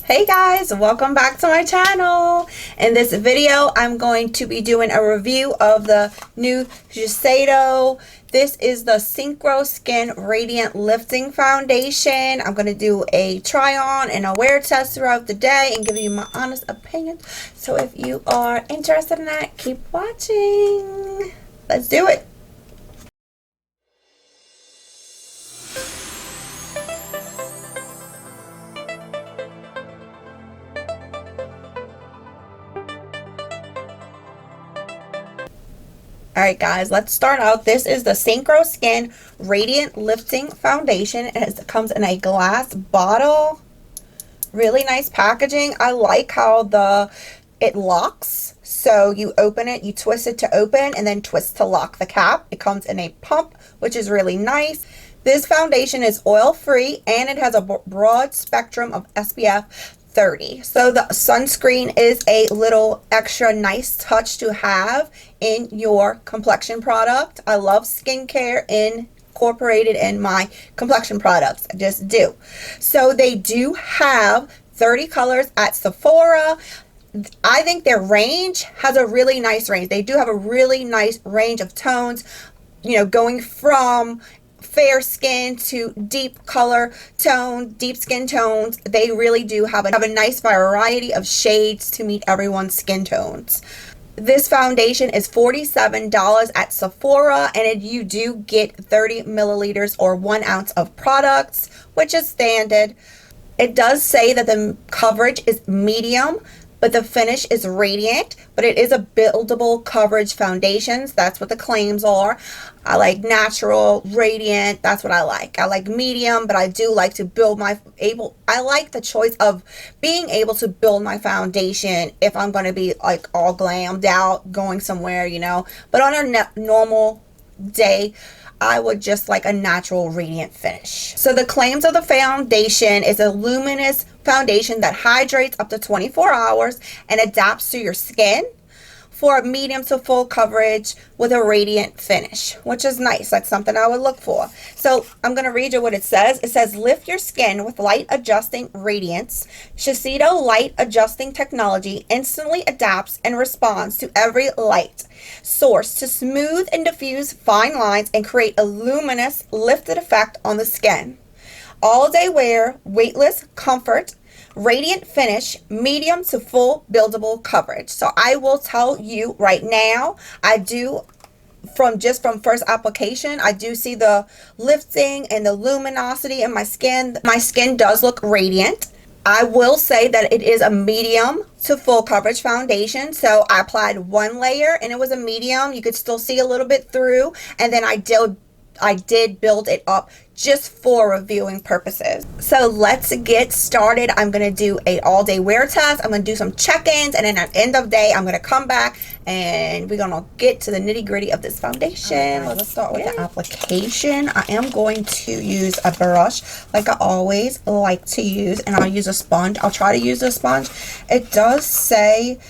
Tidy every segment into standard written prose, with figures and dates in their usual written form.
Hey guys, welcome back to my channel. In this video, I'm going to be doing a review of the new Shiseido. This is the Synchro Skin Radiant Lifting Foundation. I'm going to do a try on and a wear test throughout the day and give you my honest opinion. So if you are interested in that, keep watching. Let's do it. Alright guys, let's start out. This is the Synchro Skin Radiant Lifting Foundation. It comes in a glass bottle. Really nice packaging. I like how it locks. So you open it, you twist it to open, and then twist to lock the cap. It comes in a pump, which is really nice. This foundation is oil-free, and it has a broad spectrum of SPF 30. So the sunscreen is a little extra nice touch to have in your complexion product. I love skincare incorporated in my complexion products. I just do. So they do have 30 colors at Sephora. I think their range has a really nice range. They do have a really nice range of tones, you know, going from fair skin to deep color tone, deep skin tones. They really do have a nice variety of shades to meet everyone's skin tones. This foundation is $47 at Sephora, and you do get 30 milliliters or 1 ounce of products, which is standard. It does say that the coverage is medium, but the finish is radiant, but it is a buildable coverage foundation. That's what the claims are. I like natural, radiant. That's what I like. I like medium, but I do like to build I like the choice of being able to build my foundation if I'm going to be like all glammed out going somewhere, you know. But on a normal day, I would just like a natural radiant finish. So the claims of the foundation is a luminous foundation that hydrates up to 24 hours and adapts to your skin for a medium to full coverage with a radiant finish, which is nice. That's something I would look for. So I'm going to read you what it says. It says, lift your skin with light adjusting radiance. Shiseido light adjusting technology instantly adapts and responds to every light source to smooth and diffuse fine lines and create a luminous lifted effect on the skin. All day wear, weightless comfort, radiant finish, medium to full buildable coverage. So I will tell you right now, I do from first application, I do see the lifting and the luminosity in my skin. My skin does look radiant. I will say that it is a medium to full coverage foundation. So I applied 1 layer and it was a medium. You could still see a little bit through, and then I did build it up just for reviewing purposes. So let's get started. I'm going to do a all-day wear test. I'm going to do some check-ins, and then at the end of the day, I'm going to come back and we're going to get to the nitty-gritty of this foundation. Right, let's start with the application. I am going to use a brush like I always like to use, and I'll use a sponge. I'll try to use a sponge. It does say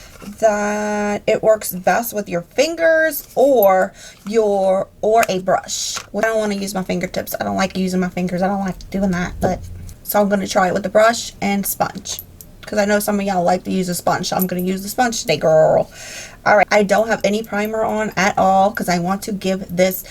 that it works best with your fingers or a brush. I don't want to use my fingertips. I don't like using my fingers. I don't like doing that. But so I'm going to try it with the brush and sponge, because I know some of y'all like to use a sponge. So I'm going to use the sponge today, girl. All right, I don't have any primer on at all because I want to give this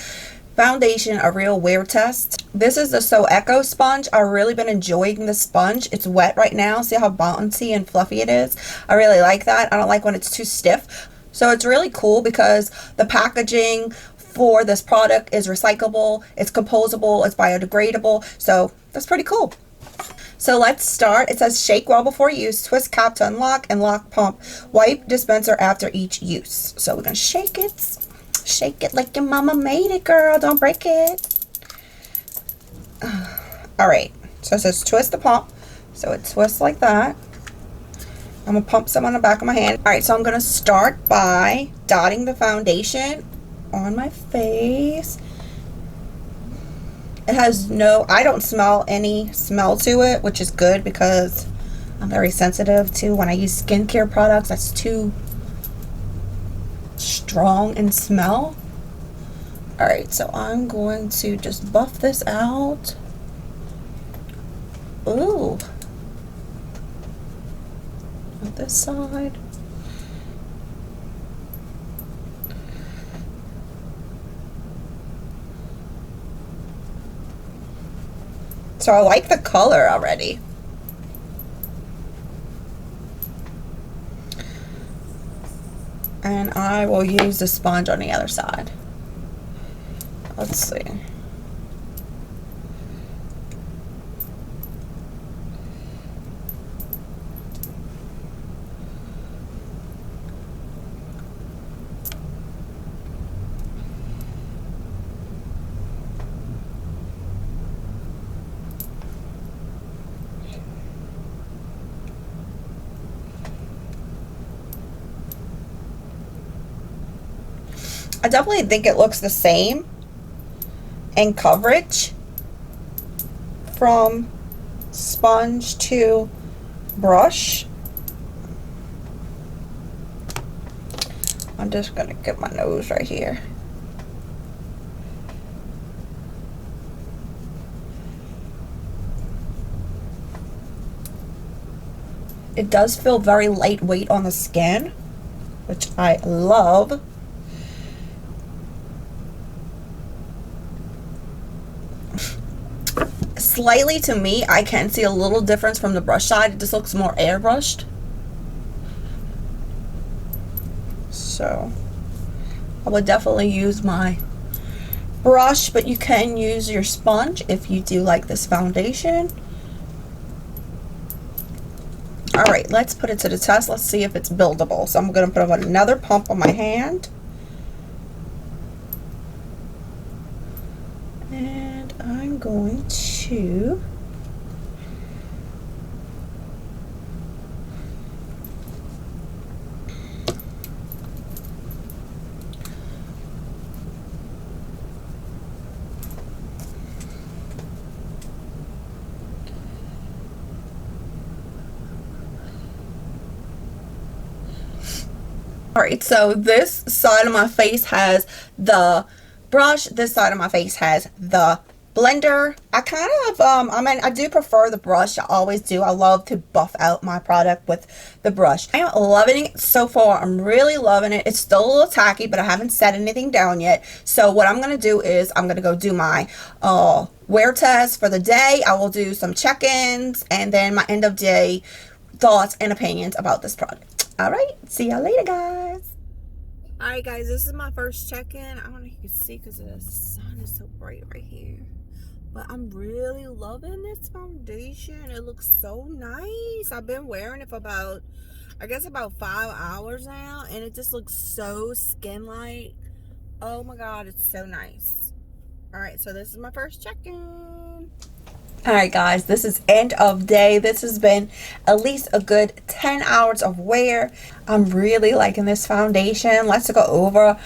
foundation a real wear test. This is the So Echo sponge. I've really been enjoying the sponge. It's wet right now. See how bouncy and fluffy it is? I really like that. I don't like when it's too stiff. So it's really cool because the packaging for this product is recyclable, it's composable, it's biodegradable. So that's pretty cool. So let's start. It says shake well before use, twist cap to unlock, and lock pump. Wipe dispenser after each use. So we're gonna shake it. Shake it like your mama made it, girl. Don't break it. All right. So it says twist the pump. So it twists like that. I'm going to pump some on the back of my hand. All right. So I'm going to start by dotting the foundation on my face. It has I don't smell any smell to it, which is good because I'm very sensitive to when I use skincare products. That's too strong in smell. All right, so I'm going to just buff this out. Ooh, on this side. So I like the color already. And I will use the sponge on the other side. Let's see. I definitely think it looks the same in coverage from sponge to brush. I'm just gonna get my nose right here. It does feel very lightweight on the skin, which I love. Slightly, to me, I can see a little difference from the brush side. It just looks more airbrushed. So I would definitely use my brush, but you can use your sponge if you do like this foundation. All right, let's put it to the test. Let's see if it's buildable. So I'm going to put another pump on my hand. And I'm going to Alright, so this side of my face has the brush, this side of my face has the blender. I kind of, I mean, I do prefer the brush. I always do. I love to buff out my product with the brush. I am loving it so far. I'm really loving it. It's still a little tacky, but I haven't set anything down yet. So what I'm going to do is I'm going to go do my wear test for the day. I will do some check-ins and then my end of day thoughts and opinions about this product. All right, see y'all later, guys. All right, guys, this is my first check-in. I don't know if you can see because the sun is so bright right here. But I'm really loving this foundation. It looks so nice. I've been wearing it for about, I guess about 5 hours now. And it just looks so skin-like. Oh my God, it's so nice. All right, so this is my first check-in. All right, guys, this is end of day. This has been at least a good 10 hours of wear. I'm really liking this foundation. Let's go over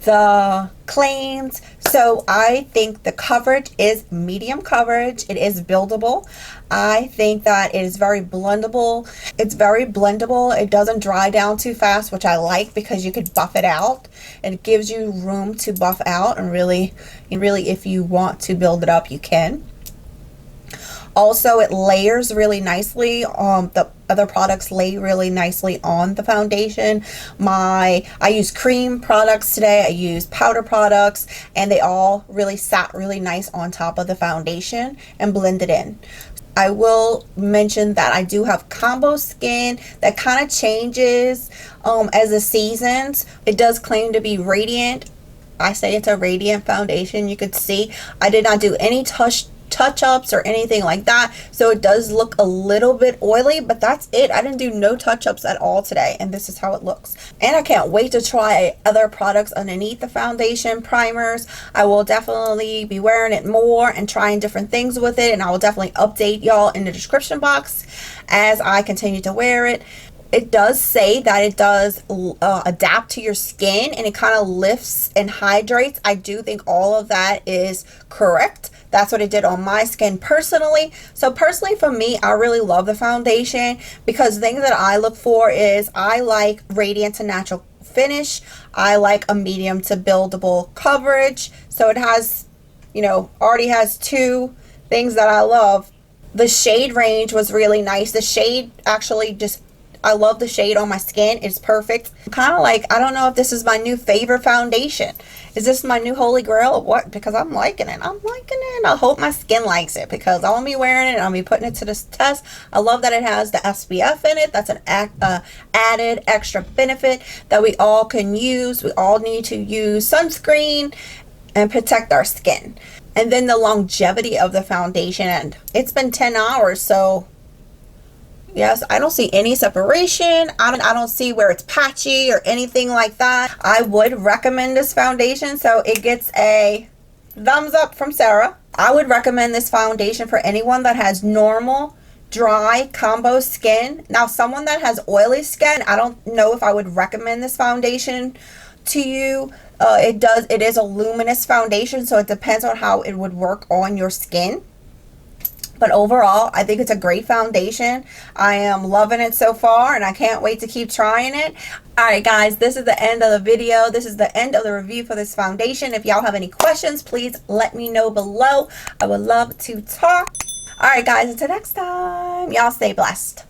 the claims. So I think the coverage is medium coverage. It is buildable. I think that it is very blendable. It's very blendable. It doesn't dry down too fast, which I like because you could buff it out. And it gives you room to buff out, and really if you want to build it up, you can. Also, it layers really nicely. The other products lay really nicely on the foundation. I use cream products today. I use powder products, and they all really sat really nice on top of the foundation and blended in. I will mention that I do have combo skin that kind of changes as the seasons. It does claim to be radiant. I say it's a radiant foundation. You could see I did not do any touch-ups or anything like that, so it does look a little bit oily, but that's it. I didn't do no touch-ups at all today, and this is how it looks. And I can't wait to try other products underneath the foundation, primers. I will definitely be wearing it more and trying different things with it, and I will definitely update y'all in the description box as I continue to wear it. It does say that it does adapt to your skin, and it kind of lifts and hydrates. I do think all of that is correct. That's what it did on my skin personally. So personally for me, I really love the foundation because the things that I look for is I like radiant to natural finish. I like a medium to buildable coverage. So it has, you know, already has two things that I love. The shade range was really nice. The shade actually just I love the shade on my skin. It's perfect. Kind of like, I don't know if this is my new favorite foundation. Is this my new holy grail or what? Because I'm liking it. I'm liking it. I hope my skin likes it because I'm going to be wearing it and I'll be putting it to this test. I love that it has the SPF in it. That's an added extra benefit that we all can use. We all need to use sunscreen and protect our skin. And then the longevity of the foundation. And it's been 10 hours, so yes, I don't see any separation. I don't see where it's patchy or anything like that. I would recommend this foundation. So it gets a thumbs up from Sarah. I would recommend this foundation for anyone that has normal, dry, combo skin. Now, someone that has oily skin, I don't know if I would recommend this foundation to you. It is a luminous foundation, so it depends on how it would work on your skin. But overall, I think it's a great foundation. I am loving it so far, and I can't wait to keep trying it. Alright guys, this is the end of the video. This is the end of the review for this foundation. If y'all have any questions, please let me know below. I would love to talk. Alright guys, until next time, y'all stay blessed.